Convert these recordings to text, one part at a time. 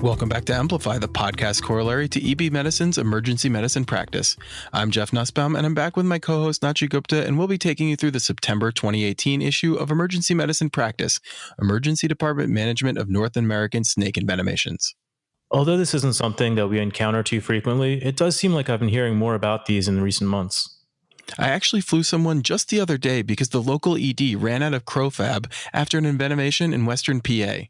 Welcome back to Emplify, the podcast corollary to EB Medicine's emergency medicine practice. I'm Jeff Nusbaum, and I'm back with my co-host Nachi Gupta, and we'll be taking you through the September 2018 issue of Emergency Medicine Practice, Emergency Department Management of North American Snake Envenomations. Although this isn't something that we encounter too frequently, it does seem like I've been hearing more about these in recent months. I actually flew someone just the other day because the local ED ran out of CroFab after an envenomation in Western PA.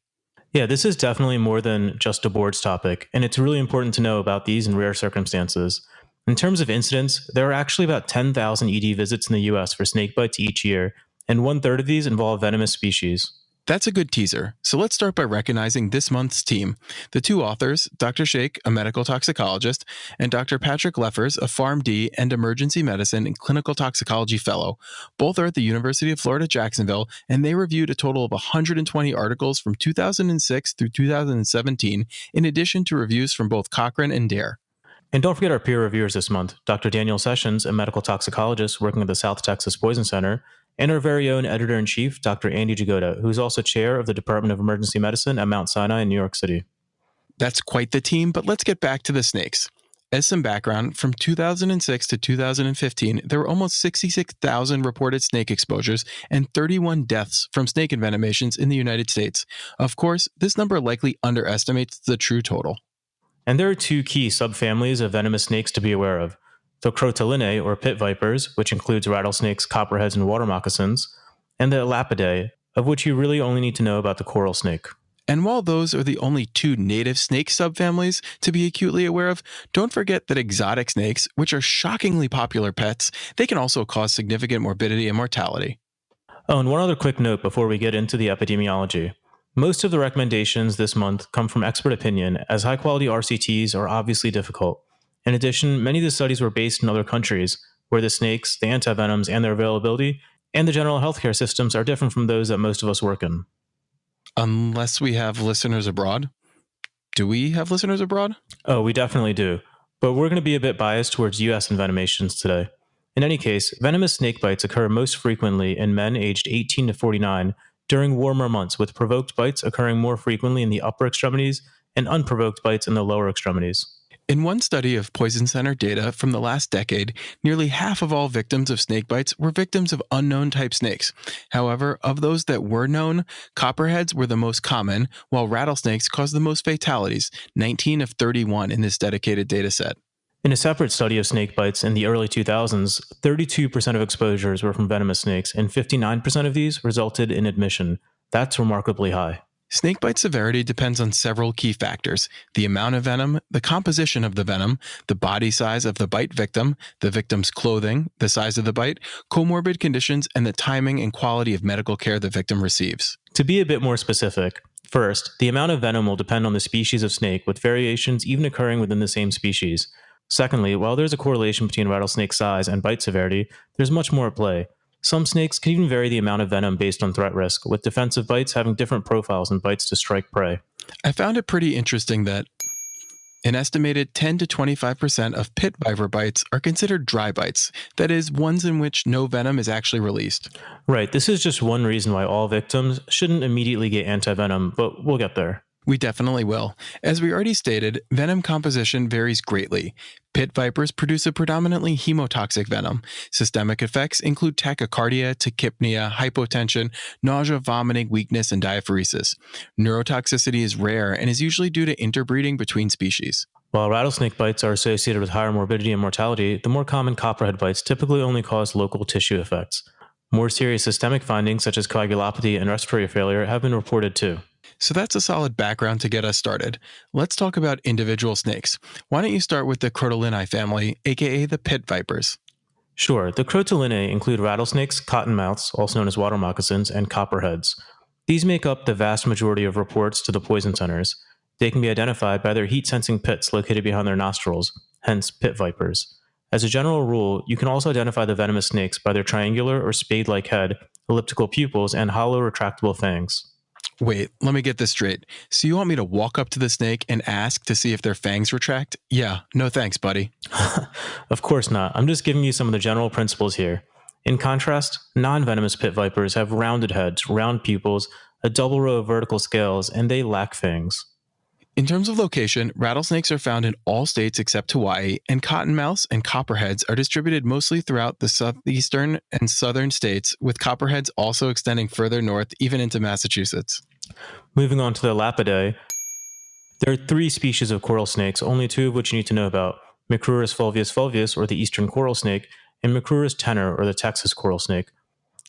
Yeah, this is definitely more than just a boards topic, and it's really important to know about these in rare circumstances. In terms of incidence, there are actually about 10,000 ED visits in the US for snake bites each year, and 1/3 of these involve venomous species. That's a good teaser. So let's start by recognizing this month's team. The two authors, Dr. Sheikh, a medical toxicologist, and Dr. Patrick Leffers, a PharmD and emergency medicine and clinical toxicology fellow. Both are at the University of Florida, Jacksonville, and they reviewed a total of 120 articles from 2006 through 2017, in addition to reviews from both Cochrane and Dare. And don't forget our peer reviewers this month, Dr. Daniel Sessions, a medical toxicologist working at the South Texas Poison Center, and our very own editor-in-chief, Dr. Nachi Gupta, who is also chair of the Department of Emergency Medicine at Mount Sinai in New York City. That's quite the team, but let's get back to the snakes. As some background, from 2006 to 2015, there were almost 66,000 reported snake exposures and 31 deaths from snake envenomations in the United States. Of course, this number likely underestimates the true total. And there are two key subfamilies of venomous snakes to be aware of. The Crotolinae, or pit vipers, which includes rattlesnakes, copperheads, and water moccasins, and the Elapidae, of which you really only need to know about the coral snake. And while those are the only two native snake subfamilies to be acutely aware of, don't forget that exotic snakes, which are shockingly popular pets, they can also cause significant morbidity and mortality. Oh, and one other quick note before we get into the epidemiology. Most of the recommendations this month come from expert opinion, as high-quality RCTs are obviously difficult. In addition, many of the studies were based in other countries, where the snakes, the antivenoms, and their availability, and the general healthcare systems are different from those that most of us work in. Unless we have listeners abroad. Do we have listeners abroad? Oh, we definitely do. But we're going to be a bit biased towards US envenomations today. In any case, venomous snake bites occur most frequently in men aged 18 to 49 during warmer months, with provoked bites occurring more frequently in the upper extremities and unprovoked bites in the lower extremities. In one study of Poison Center data from the last decade, nearly half of all victims of snake bites were victims of unknown type snakes. However, of those that were known, copperheads were the most common, while rattlesnakes caused the most fatalities, 19 of 31 in this dedicated dataset. In a separate study of snake bites in the early 2000s, 32% of exposures were from venomous snakes, and 59% of these resulted in admission. That's remarkably high. Snakebite severity depends on several key factors: the amount of venom, the composition of the venom, the body size of the bite victim, the victim's clothing, the size of the bite, comorbid conditions, and the timing and quality of medical care the victim receives. To be a bit more specific, first, the amount of venom will depend on the species of snake, with variations even occurring within the same species. Secondly, while there's a correlation between rattlesnake size and bite severity, there's much more at play. Some snakes can even vary the amount of venom based on threat risk, with defensive bites having different profiles than bites to strike prey. I found it pretty interesting that an estimated 10 to 25% of pit viper bites are considered dry bites, that is, ones in which no venom is actually released. Right, this is just one reason why all victims shouldn't immediately get antivenom, but we'll get there. We definitely will. As we already stated, venom composition varies greatly. Pit vipers produce a predominantly hemotoxic venom. Systemic effects include tachycardia, tachypnea, hypotension, nausea, vomiting, weakness, and diaphoresis. Neurotoxicity is rare and is usually due to interbreeding between species. While rattlesnake bites are associated with higher morbidity and mortality, the more common copperhead bites typically only cause local tissue effects. More serious systemic findings such as coagulopathy and respiratory failure have been reported too. So that's a solid background to get us started. Let's talk about individual snakes. Why don't you start with the Crotolinae family, aka the pit vipers? Sure, the Crotolinae include rattlesnakes, cottonmouths, also known as water moccasins, and copperheads. These make up the vast majority of reports to the poison centers. They can be identified by their heat-sensing pits located behind their nostrils, hence pit vipers. As a general rule, you can also identify the venomous snakes by their triangular or spade-like head, elliptical pupils, and hollow retractable fangs. Wait, let me get this straight. So you want me to walk up to the snake and ask to see if their fangs retract? Yeah, no thanks, buddy. Of course not. I'm just giving you some of the general principles here. In contrast, non-venomous pit vipers have rounded heads, round pupils, a double row of vertical scales, and they lack fangs. In terms of location, rattlesnakes are found in all states except Hawaii, and cottonmouths and copperheads are distributed mostly throughout the southeastern and southern states, with copperheads also extending further north, even into Massachusetts. Moving on to the Lapidae, there are 3 species of coral snakes, only 2 of which you need to know about: Macrurus fulvius fulvius, or the eastern coral snake, and Macrurus tenor, or the Texas coral snake.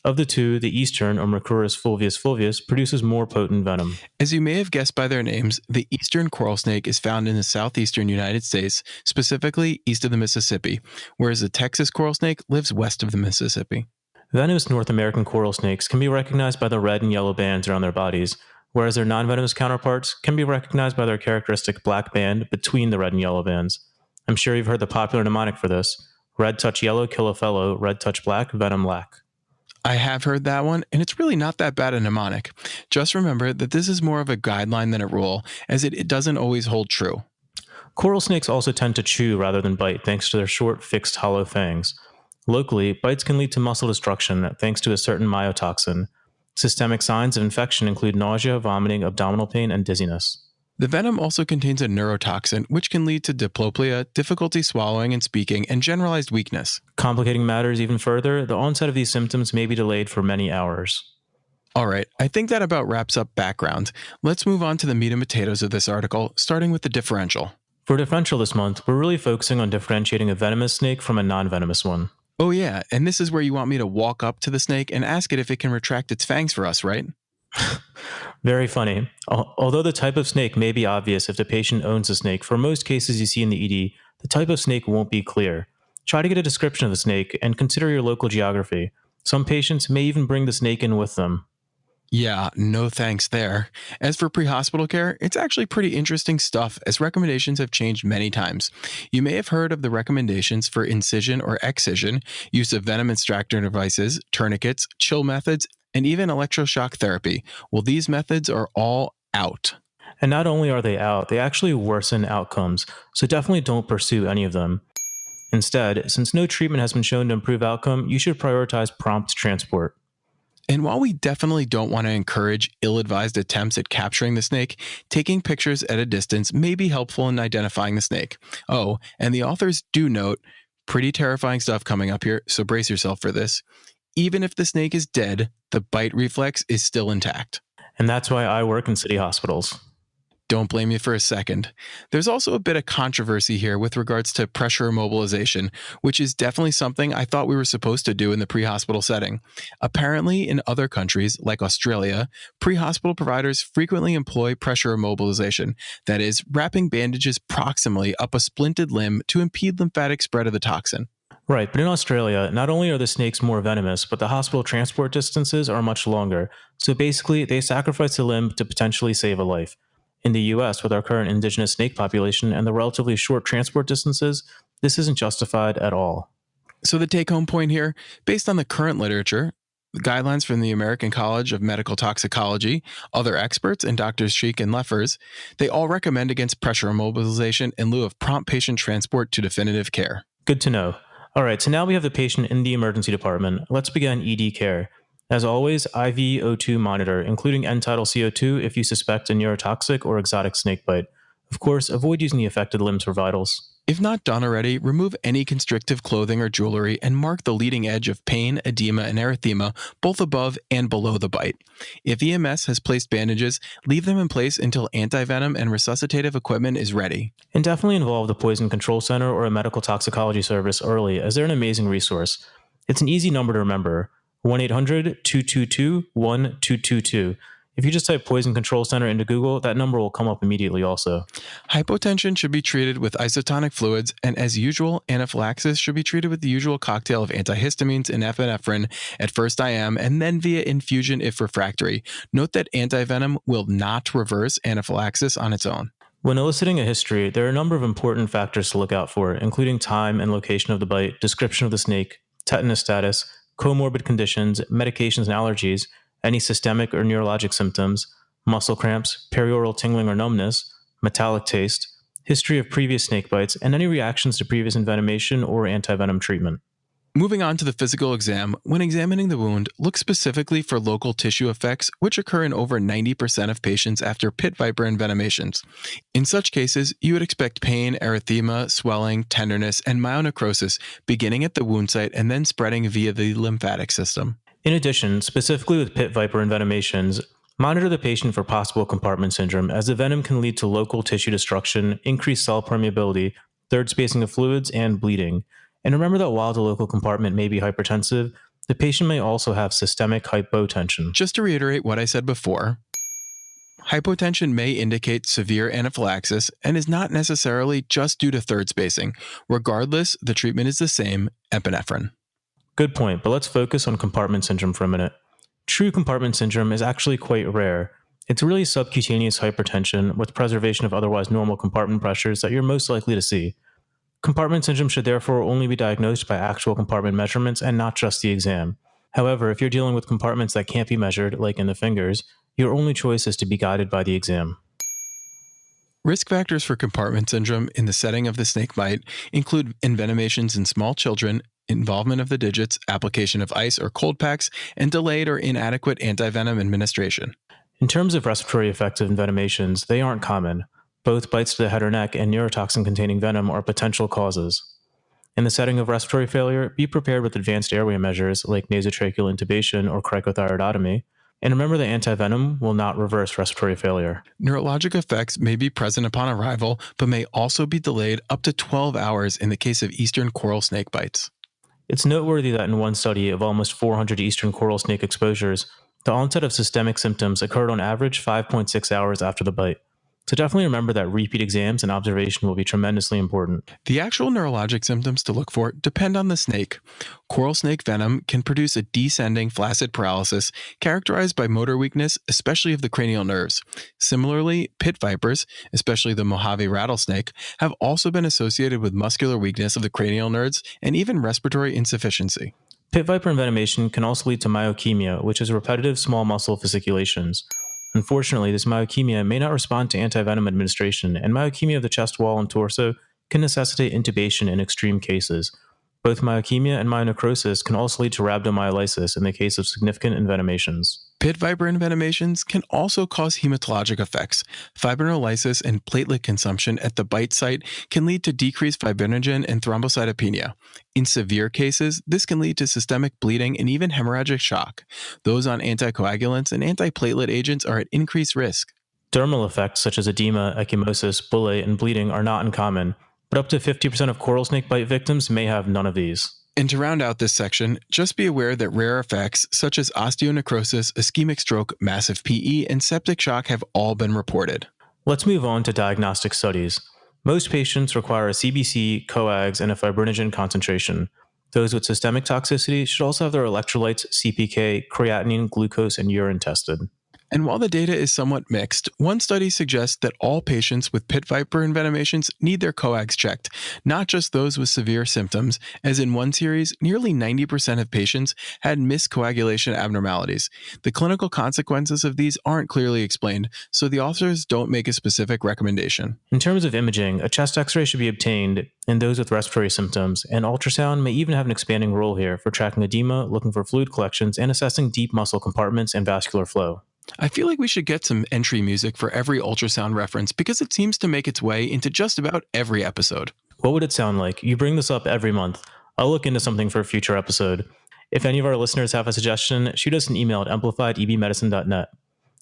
Of the 2, the eastern, or Macrurus fulvius fulvius, produces more potent venom. As you may have guessed by their names, the eastern coral snake is found in the southeastern United States, specifically east of the Mississippi, whereas the Texas coral snake lives west of the Mississippi. Venomous North American coral snakes can be recognized by the red and yellow bands around their bodies, whereas their non-venomous counterparts can be recognized by their characteristic black band between the red and yellow bands. I'm sure you've heard the popular mnemonic for this: red touch yellow, kill a fellow; red touch black, venom lack. I have heard that one, and it's really not that bad a mnemonic. Just remember that this is more of a guideline than a rule, as it doesn't always hold true. Coral snakes also tend to chew rather than bite thanks to their short, fixed, hollow fangs. Locally, bites can lead to muscle destruction thanks to a certain myotoxin. Systemic signs of infection include nausea, vomiting, abdominal pain, and dizziness. The venom also contains a neurotoxin, which can lead to diplopia, difficulty swallowing and speaking, and generalized weakness. Complicating matters even further, the onset of these symptoms may be delayed for many hours. All right, I think that about wraps up background. Let's move on to the meat and potatoes of this article, starting with the differential. For differential this month, we're really focusing on differentiating a venomous snake from a non-venomous one. Oh yeah, and this is where you want me to walk up to the snake and ask it if it can retract its fangs for us, right? Very funny. Although the type of snake may be obvious if the patient owns a snake, for most cases you see in the ED, the type of snake won't be clear. Try to get a description of the snake and consider your local geography. Some patients may even bring the snake in with them. Yeah, no thanks there. As for pre-hospital care, it's actually pretty interesting stuff, as recommendations have changed many times. You may have heard of the recommendations for incision or excision, use of venom extractor devices, tourniquets, chill methods, and even electroshock therapy. Well, these methods are all out. And not only are they out, they actually worsen outcomes, so definitely don't pursue any of them. Instead, since no treatment has been shown to improve outcome, you should prioritize prompt transport. And while we definitely don't want to encourage ill-advised attempts at capturing the snake, taking pictures at a distance may be helpful in identifying the snake. Oh, and the authors do note, pretty terrifying stuff coming up here, so brace yourself for this. Even if the snake is dead, the bite reflex is still intact. And that's why I work in city hospitals. Don't blame me for a second. There's also a bit of controversy here with regards to pressure immobilization, which is definitely something I thought we were supposed to do in the pre-hospital setting. Apparently, in other countries, like Australia, pre-hospital providers frequently employ pressure immobilization, that is, wrapping bandages proximally up a splinted limb to impede lymphatic spread of the toxin. Right, but in Australia, not only are the snakes more venomous, but the hospital transport distances are much longer. So basically, they sacrifice a limb to potentially save a life. In the US, with our current indigenous snake population and the relatively short transport distances, this isn't justified at all. So the take-home point here, based on the current literature, the guidelines from the American College of Medical Toxicology, other experts, and Drs. Sheik and Leffers, they all recommend against pressure immobilization in lieu of prompt patient transport to definitive care. Good to know. All right, so now we have the patient in the emergency department. Let's begin ED care. As always, IV O2 monitor, including end-tidal CO2 if you suspect a neurotoxic or exotic snakebite. Of course, avoid using the affected limbs for vitals. If not done already, remove any constrictive clothing or jewelry and mark the leading edge of pain, edema, and erythema, both above and below the bite. If EMS has placed bandages, leave them in place until antivenom and resuscitative equipment is ready. And definitely involve the Poison Control Center or a medical toxicology service early, as they're an amazing resource. It's an easy number to remember: 1-800-222-1222. If you just type Poison Control Center into Google, that number will come up immediately also. Hypotension should be treated with isotonic fluids, and as usual, anaphylaxis should be treated with the usual cocktail of antihistamines and epinephrine at first IM and then via infusion if refractory. Note that antivenom will not reverse anaphylaxis on its own. When eliciting a history, there are a number of important factors to look out for, including time and location of the bite, description of the snake, tetanus status, comorbid conditions, medications and allergies, any systemic or neurologic symptoms, muscle cramps, perioral tingling or numbness, metallic taste, history of previous snake bites, and any reactions to previous envenomation or antivenom treatment. Moving on to the physical exam, when examining the wound, look specifically for local tissue effects, which occur in over 90% of patients after pit viper envenomations. In such cases, you would expect pain, erythema, swelling, tenderness, and myonecrosis beginning at the wound site and then spreading via the lymphatic system. In addition, specifically with pit viper envenomations, monitor the patient for possible compartment syndrome, as the venom can lead to local tissue destruction, increased cell permeability, third spacing of fluids, and bleeding. And remember that while the local compartment may be hypertensive, the patient may also have systemic hypotension. Just to reiterate what I said before, hypotension may indicate severe anaphylaxis and is not necessarily just due to third spacing. Regardless, the treatment is the same, epinephrine. Good point, but let's focus on compartment syndrome for a minute. True compartment syndrome is actually quite rare. It's really subcutaneous hypertension with preservation of otherwise normal compartment pressures that you're most likely to see. Compartment syndrome should therefore only be diagnosed by actual compartment measurements and not just the exam. However, if you're dealing with compartments that can't be measured, like in the fingers, your only choice is to be guided by the exam. Risk factors for compartment syndrome in the setting of the snake bite include envenomations in small children, involvement of the digits, application of ice or cold packs, and delayed or inadequate antivenom administration. In terms of respiratory effects of envenomations, they aren't common. Both bites to the head or neck and neurotoxin-containing venom are potential causes. In the setting of respiratory failure, be prepared with advanced airway measures like nasotracheal intubation or cricothyroidotomy, and remember that antivenom will not reverse respiratory failure. Neurologic effects may be present upon arrival, but may also be delayed up to 12 hours in the case of eastern coral snake bites. It's noteworthy that in one study of almost 400 eastern coral snake exposures, the onset of systemic symptoms occurred on average 5.6 hours after the bite. So definitely remember that repeat exams and observation will be tremendously important. The actual neurologic symptoms to look for depend on the snake. Coral snake venom can produce a descending flaccid paralysis characterized by motor weakness, especially of the cranial nerves. Similarly, pit vipers, especially the Mojave rattlesnake, have also been associated with muscular weakness of the cranial nerves and even respiratory insufficiency. Pit viper envenomation can also lead to myokemia, which is repetitive small muscle fasciculations. Unfortunately, this myokemia may not respond to antivenom administration, and myokemia of the chest wall and torso can necessitate intubation in extreme cases. Both myokemia and myonecrosis can also lead to rhabdomyolysis in the case of significant envenomations. Pit viper envenomations can also cause hematologic effects. Fibrinolysis and platelet consumption at the bite site can lead to decreased fibrinogen and thrombocytopenia. In severe cases, this can lead to systemic bleeding and even hemorrhagic shock. Those on anticoagulants and antiplatelet agents are at increased risk. Dermal effects such as edema, ecchymosis, bullae, and bleeding are not uncommon, but up to 50% of coral snake bite victims may have none of these. And to round out this section, just be aware that rare effects such as osteonecrosis, ischemic stroke, massive PE, and septic shock have all been reported. Let's move on to diagnostic studies. Most patients require a CBC, coags, and a fibrinogen concentration. Those with systemic toxicity should also have their electrolytes, CPK, creatinine, glucose, and urine tested. And while the data is somewhat mixed, one study suggests that all patients with pit viper envenomations need their coags checked, not just those with severe symptoms, as in one series, nearly 90% of patients had miscoagulation abnormalities. The clinical consequences of these aren't clearly explained, so the authors don't make a specific recommendation. In terms of imaging, a chest x-ray should be obtained in those with respiratory symptoms, and ultrasound may even have an expanding role here for tracking edema, looking for fluid collections, and assessing deep muscle compartments and vascular flow. I feel like we should get some entry music for every ultrasound reference because it seems to make its way into just about every episode. What would it sound like? You bring this up every month. I'll look into something for a future episode. If any of our listeners have a suggestion, shoot us an email at emplify@ebmedicine.net.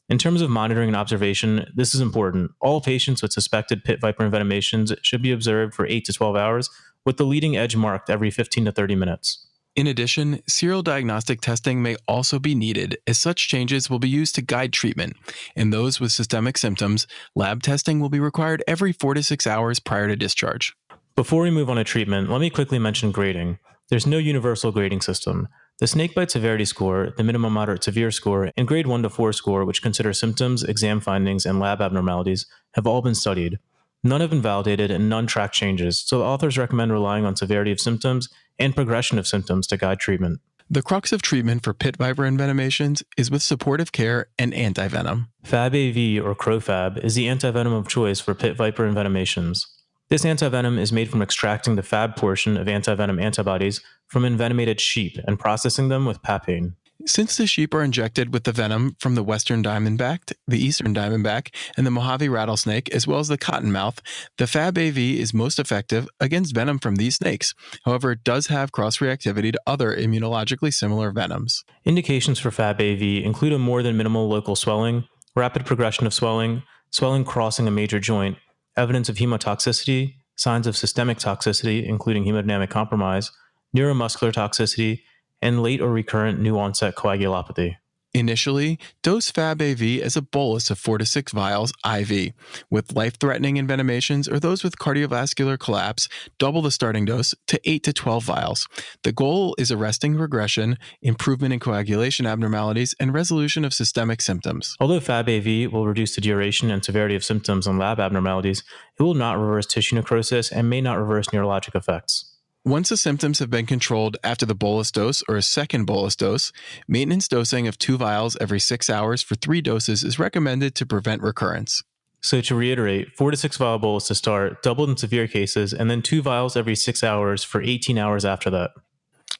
In terms of monitoring and observation, this is important. All patients with suspected pit viper envenomations should be observed for 8 to 12 hours, with the leading edge marked every 15 to 30 minutes. In addition, serial diagnostic testing may also be needed, as such changes will be used to guide treatment. In those with systemic symptoms, lab testing will be required every 4 to 6 hours prior to discharge. Before we move on to treatment, let me quickly mention grading. There's no universal grading system. The snakebite severity score, the minimum moderate severe score, and grade 1 to 4 score, which consider symptoms, exam findings, and lab abnormalities, have all been studied. None have been validated and none track changes, so the authors recommend relying on severity of symptoms and progression of symptoms to guide treatment. The crux of treatment for pit viper envenomations is with supportive care and antivenom. FabAV or CroFab is the antivenom of choice for pit viper envenomations. This antivenom is made from extracting the Fab portion of antivenom antibodies from envenomated sheep and processing them with papain. Since the sheep are injected with the venom from the western diamondback, the eastern diamondback, and the Mojave rattlesnake, as well as the cottonmouth, the Fab AV is most effective against venom from these snakes. However, it does have cross-reactivity to other immunologically similar venoms. Indications for Fab AV include a more than minimal local swelling, rapid progression of swelling, swelling crossing a major joint, evidence of hemotoxicity, signs of systemic toxicity, including hemodynamic compromise, neuromuscular toxicity, and late or recurrent new onset coagulopathy. Initially, dose Fab AV as a bolus of 4 to 6 vials IV. With life-threatening envenomations or those with cardiovascular collapse, double the starting dose to 8 to 12 vials. The goal is arresting regression, improvement in coagulation abnormalities, and resolution of systemic symptoms. Although Fab AV will reduce the duration and severity of symptoms and lab abnormalities, it will not reverse tissue necrosis and may not reverse neurologic effects. Once the symptoms have been controlled after the bolus dose or a second bolus dose, maintenance dosing of 2 vials every 6 hours for 3 doses is recommended to prevent recurrence. So to reiterate, 4 to 6 vial bolus to start, doubled in severe cases, and then 2 vials every 6 hours for 18 hours after that.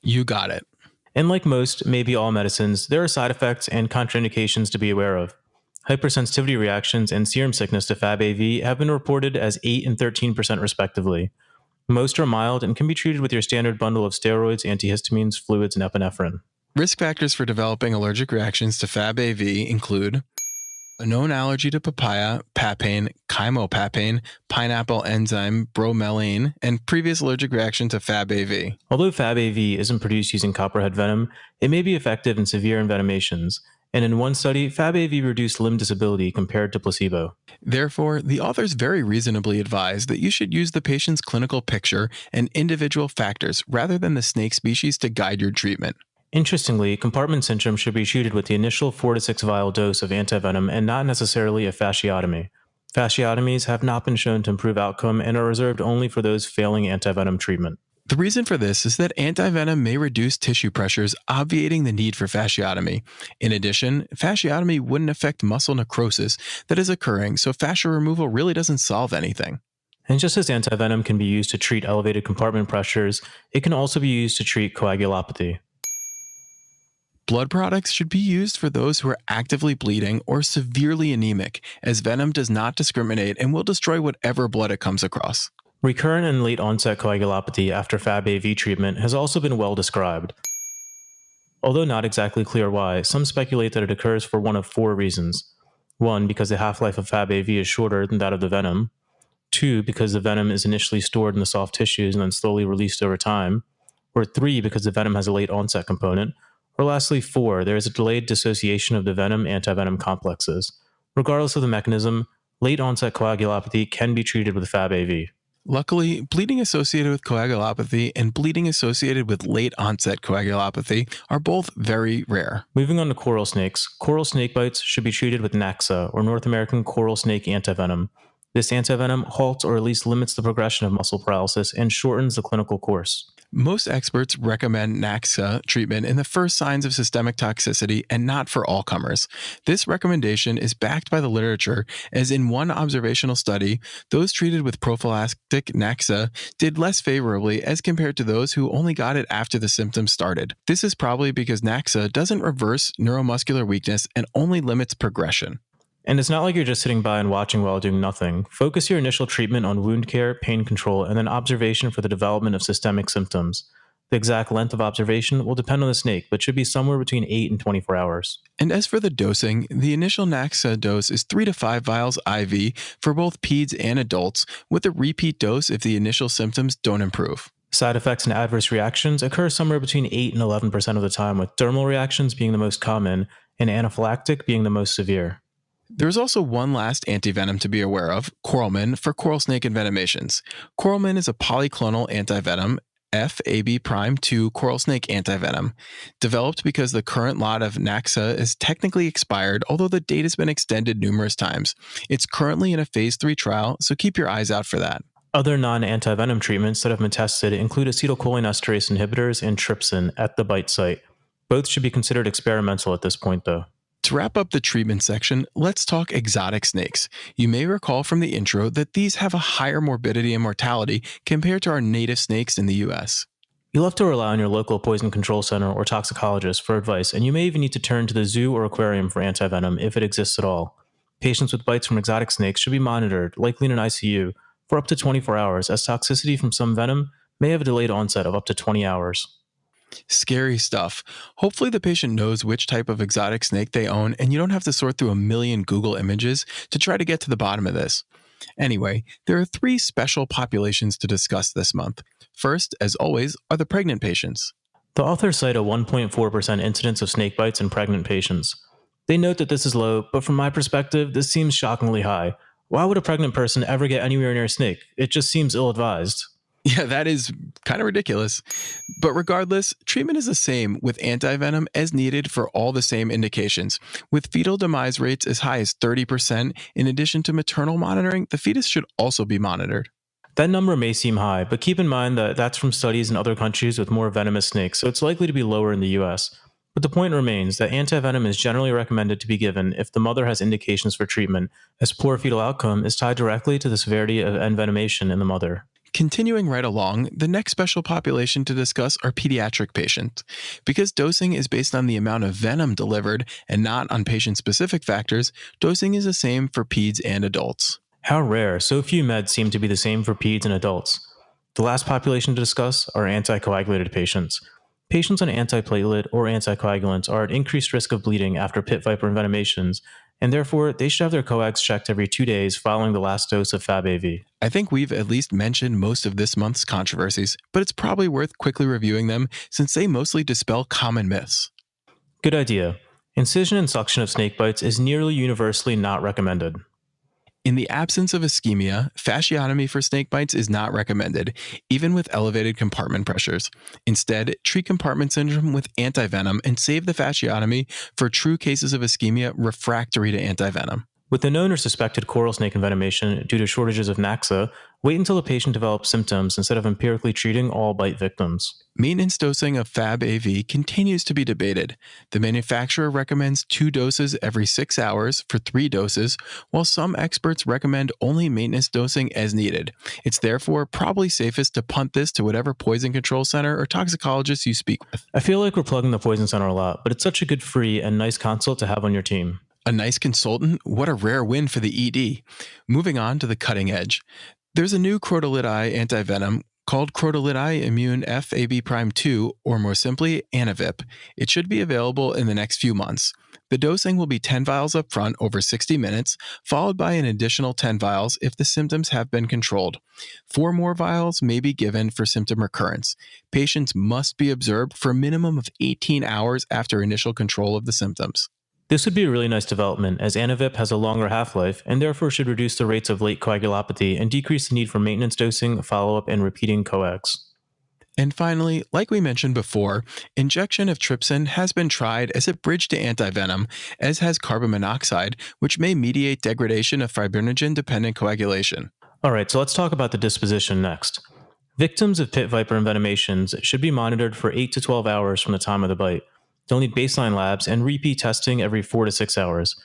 You got it. And like most, maybe all medicines, there are side effects and contraindications to be aware of. Hypersensitivity reactions and serum sickness to Fab AV have been reported as 8 and 13% respectively. Most are mild and can be treated with your standard bundle of steroids, antihistamines, fluids, and epinephrine. Risk factors for developing allergic reactions to Fab AV include a known allergy to papaya, papain, chymopapain, pineapple enzyme, bromelain, and previous allergic reaction to Fab AV. Although Fab AV isn't produced using copperhead venom, it may be effective in severe envenomations. And in one study, Fab AV reduced limb disability compared to placebo. Therefore, the authors very reasonably advise that you should use the patient's clinical picture and individual factors rather than the snake species to guide your treatment. Interestingly, compartment syndrome should be treated with the initial 4 to 6 vial dose of antivenom and not necessarily a fasciotomy. Fasciotomies have not been shown to improve outcome and are reserved only for those failing antivenom treatment. The reason for this is that antivenom may reduce tissue pressures, obviating the need for fasciotomy. In addition, fasciotomy wouldn't affect muscle necrosis that is occurring, so fascia removal really doesn't solve anything. And just as antivenom can be used to treat elevated compartment pressures, it can also be used to treat coagulopathy. Blood products should be used for those who are actively bleeding or severely anemic, as venom does not discriminate and will destroy whatever blood it comes across. Recurrent and late onset coagulopathy after Fab AV treatment has also been well described. Although not exactly clear why, some speculate that it occurs for one of 4 reasons. 1, because the half-life of Fab AV is shorter than that of the venom. 2, because the venom is initially stored in the soft tissues and then slowly released over time. Or 3, because the venom has a late onset component. Or lastly, 4, there is a delayed dissociation of the venom-antivenom complexes. Regardless of the mechanism, late onset coagulopathy can be treated with Fab AV. Luckily, bleeding associated with coagulopathy and bleeding associated with late onset coagulopathy are both very rare. Moving on to coral snakes, coral snake bites should be treated with Naxa, or North American coral snake antivenom. This antivenom halts or at least limits the progression of muscle paralysis and shortens the clinical course. Most experts recommend Naxa treatment in the first signs of systemic toxicity and not for all comers. This recommendation is backed by the literature, as in one observational study, those treated with prophylactic Naxa did less favorably as compared to those who only got it after the symptoms started. This is probably because Naxa doesn't reverse neuromuscular weakness and only limits progression. And it's not like you're just sitting by and watching while doing nothing. Focus your initial treatment on wound care, pain control, and then observation for the development of systemic symptoms. The exact length of observation will depend on the snake, but should be somewhere between 8 and 24 hours. And as for the dosing, the initial Naxa dose is 3 to 5 vials IV for both peds and adults, with a repeat dose if the initial symptoms don't improve. Side effects and adverse reactions occur somewhere between 8 and 11% of the time, with dermal reactions being the most common and anaphylactic being the most severe. There's also one last antivenom to be aware of, Coralmin, for coral snake envenomations. Coralmin is a polyclonal antivenom, FAB'2 coral snake antivenom, developed because the current lot of Naxa is technically expired, although the date has been extended numerous times. It's currently in a phase 3 trial, so keep your eyes out for that. Other non-antivenom treatments that have been tested include acetylcholinesterase inhibitors and trypsin at the bite site. Both should be considered experimental at this point, though. To wrap up the treatment section, let's talk exotic snakes. You may recall from the intro that these have a higher morbidity and mortality compared to our native snakes in the US. You'll have to rely on your local poison control center or toxicologist for advice, and you may even need to turn to the zoo or aquarium for antivenom if it exists at all. Patients with bites from exotic snakes should be monitored, likely in an ICU, for up to 24 hours, as toxicity from some venom may have a delayed onset of up to 20 hours. Scary stuff. Hopefully, the patient knows which type of exotic snake they own, and you don't have to sort through a million Google images to try to get to the bottom of this. Anyway, there are 3 special populations to discuss this month. First, as always, are the pregnant patients. The authors cite a 1.4% incidence of snake bites in pregnant patients. They note that this is low, but from my perspective, this seems shockingly high. Why would a pregnant person ever get anywhere near a snake? It just seems ill-advised. Yeah, that is kind of ridiculous. But regardless, treatment is the same with antivenom as needed for all the same indications. With fetal demise rates as high as 30%, in addition to maternal monitoring, the fetus should also be monitored. That number may seem high, but keep in mind that that's from studies in other countries with more venomous snakes, so it's likely to be lower in the US. But the point remains that antivenom is generally recommended to be given if the mother has indications for treatment, as poor fetal outcome is tied directly to the severity of envenomation in the mother. Continuing right along, the next special population to discuss are pediatric patients. Because dosing is based on the amount of venom delivered and not on patient-specific factors, dosing is the same for peds and adults. How rare, so few meds seem to be the same for peds and adults. The last population to discuss are anticoagulated patients. Patients on antiplatelet or anticoagulants are at increased risk of bleeding after pit viper envenomations, and therefore they should have their coags checked every 2 days following the last dose of FabAV. I think we've at least mentioned most of this month's controversies, but it's probably worth quickly reviewing them since they mostly dispel common myths. Good idea. Incision and suction of snake bites is nearly universally not recommended. In the absence of ischemia, fasciotomy for snake bites is not recommended, even with elevated compartment pressures. Instead, treat compartment syndrome with antivenom and save the fasciotomy for true cases of ischemia refractory to antivenom. With the known or suspected coral snake envenomation due to shortages of Naxa, wait until the patient develops symptoms instead of empirically treating all bite victims. Maintenance dosing of FabAV continues to be debated. The manufacturer recommends 2 doses every 6 hours for 3 doses, while some experts recommend only maintenance dosing as needed. It's therefore probably safest to punt this to whatever poison control center or toxicologist you speak with. I feel like we're plugging the poison center a lot, but it's such a good free and nice consult to have on your team. A nice consultant? What a rare win for the ED. Moving on to the cutting edge. There's a new crotolidi antivenom called crotolidi immune FAB prime 2, or more simply, Anavip. It should be available in the next few months. The dosing will be 10 vials up front over 60 minutes, followed by an additional 10 vials if the symptoms have been controlled. 4 more vials may be given for symptom recurrence. Patients must be observed for a minimum of 18 hours after initial control of the symptoms. This would be a really nice development, as Anavip has a longer half-life and therefore should reduce the rates of late coagulopathy and decrease the need for maintenance dosing, follow-up, and repeating coags. And finally, like we mentioned before, injection of trypsin has been tried as a bridge to antivenom, as has carbon monoxide, which may mediate degradation of fibrinogen-dependent coagulation. Alright, so let's talk about the disposition next. Victims of pit viper envenomations should be monitored for 8 to 12 hours from the time of the bite. They'll need baseline labs and repeat testing every 4 to 6 hours.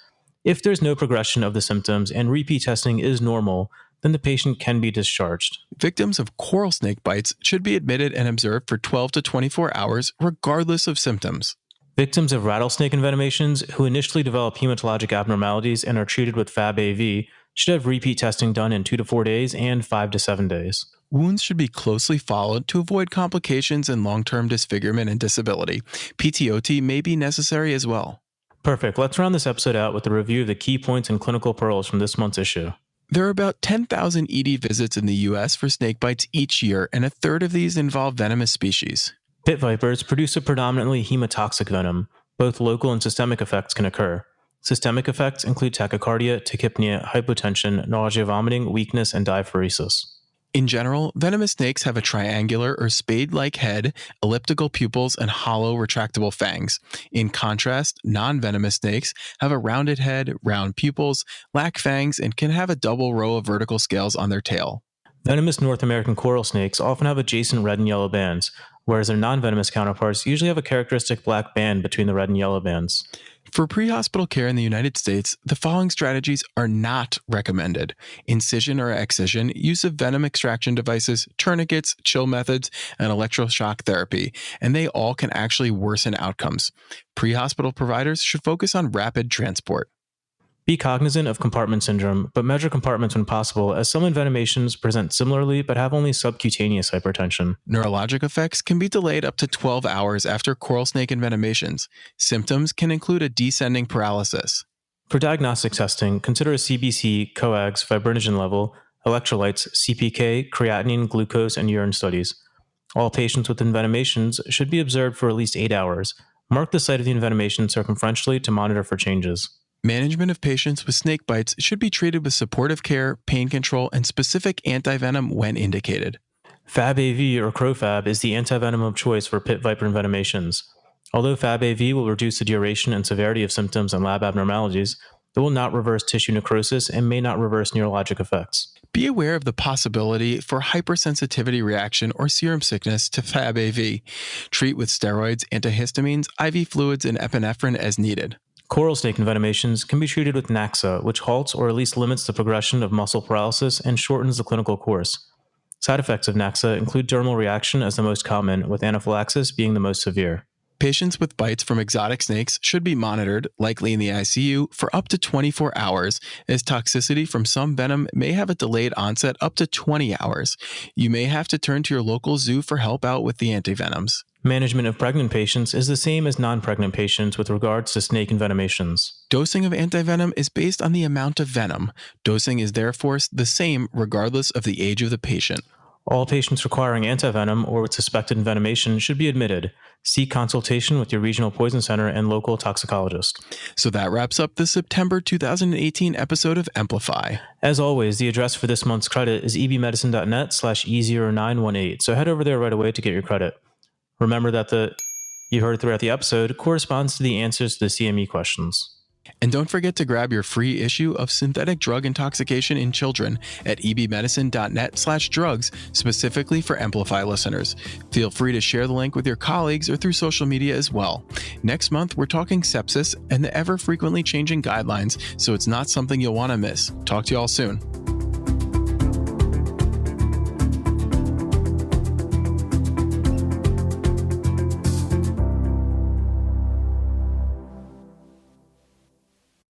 If there's no progression of the symptoms and repeat testing is normal, then the patient can be discharged. Victims of coral snake bites should be admitted and observed for 12 to 24 hours, regardless of symptoms. Victims of rattlesnake envenomations who initially develop hematologic abnormalities and are treated with FabAV should have repeat testing done in 2 to 4 days and 5 to 7 days. Wounds should be closely followed to avoid complications and long-term disfigurement and disability. PTOT may be necessary as well. Perfect. Let's round this episode out with a review of the key points and clinical pearls from this month's issue. There are about 10,000 ED visits in the U.S. for snake bites each year, and a third of these involve venomous species. Pit vipers produce a predominantly hemotoxic venom. Both local and systemic effects can occur. Systemic effects include tachycardia, tachypnea, hypotension, nausea, vomiting, weakness, and diaphoresis. In general, venomous snakes have a triangular or spade-like head, elliptical pupils, and hollow retractable fangs. In contrast, non-venomous snakes have a rounded head, round pupils, lack fangs, and can have a double row of vertical scales on their tail. Venomous North American coral snakes often have adjacent red and yellow bands, whereas their non-venomous counterparts usually have a characteristic black band between the red and yellow bands. For pre-hospital care in the United States, the following strategies are not recommended: incision or excision, use of venom extraction devices, tourniquets, chill methods, and electroshock therapy, and they all can actually worsen outcomes. Pre-hospital providers should focus on rapid transport. Be cognizant of compartment syndrome, but measure compartments when possible, as some envenomations present similarly but have only subcutaneous hypertension. Neurologic effects can be delayed up to 12 hours after coral snake envenomations. Symptoms can include a descending paralysis. For diagnostic testing, consider a CBC, coags, fibrinogen level, electrolytes, CPK, creatinine, glucose, and urine studies. All patients with envenomations should be observed for at least 8 hours. Mark the site of the envenomation circumferentially to monitor for changes. Management of patients with snake bites should be treated with supportive care, pain control, and specific antivenom when indicated. FabAV or CroFab is the antivenom of choice for pit viper envenomations. Although FabAV will reduce the duration and severity of symptoms and lab abnormalities, it will not reverse tissue necrosis and may not reverse neurologic effects. Be aware of the possibility for hypersensitivity reaction or serum sickness to FabAV. Treat with steroids, antihistamines, IV fluids, and epinephrine as needed. Coral snake envenomations can be treated with Naxa, which halts or at least limits the progression of muscle paralysis and shortens the clinical course. Side effects of Naxa include dermal reaction as the most common, with anaphylaxis being the most severe. Patients with bites from exotic snakes should be monitored, likely in the ICU, for up to 24 hours, as toxicity from some venom may have a delayed onset up to 20 hours. You may have to turn to your local zoo for help out with the antivenoms. Management of pregnant patients is the same as non-pregnant patients with regards to snake envenomations. Dosing of antivenom is based on the amount of venom. Dosing is therefore the same regardless of the age of the patient. All patients requiring antivenom or with suspected envenomation should be admitted. Seek consultation with your regional poison center and local toxicologist. So that wraps up the September 2018 episode of Emplify. As always, the address for this month's credit is ebmedicine.net/E0918, so head over there right away to get your credit. Remember that you heard throughout the episode corresponds to the answers to the CME questions. And don't forget to grab your free issue of Synthetic Drug Intoxication in Children at ebmedicine.net/drugs, specifically for Emplify listeners. Feel free to share the link with your colleagues or through social media as well. Next month, we're talking sepsis and the ever frequently changing guidelines, so it's not something you'll want to miss. Talk to you all soon.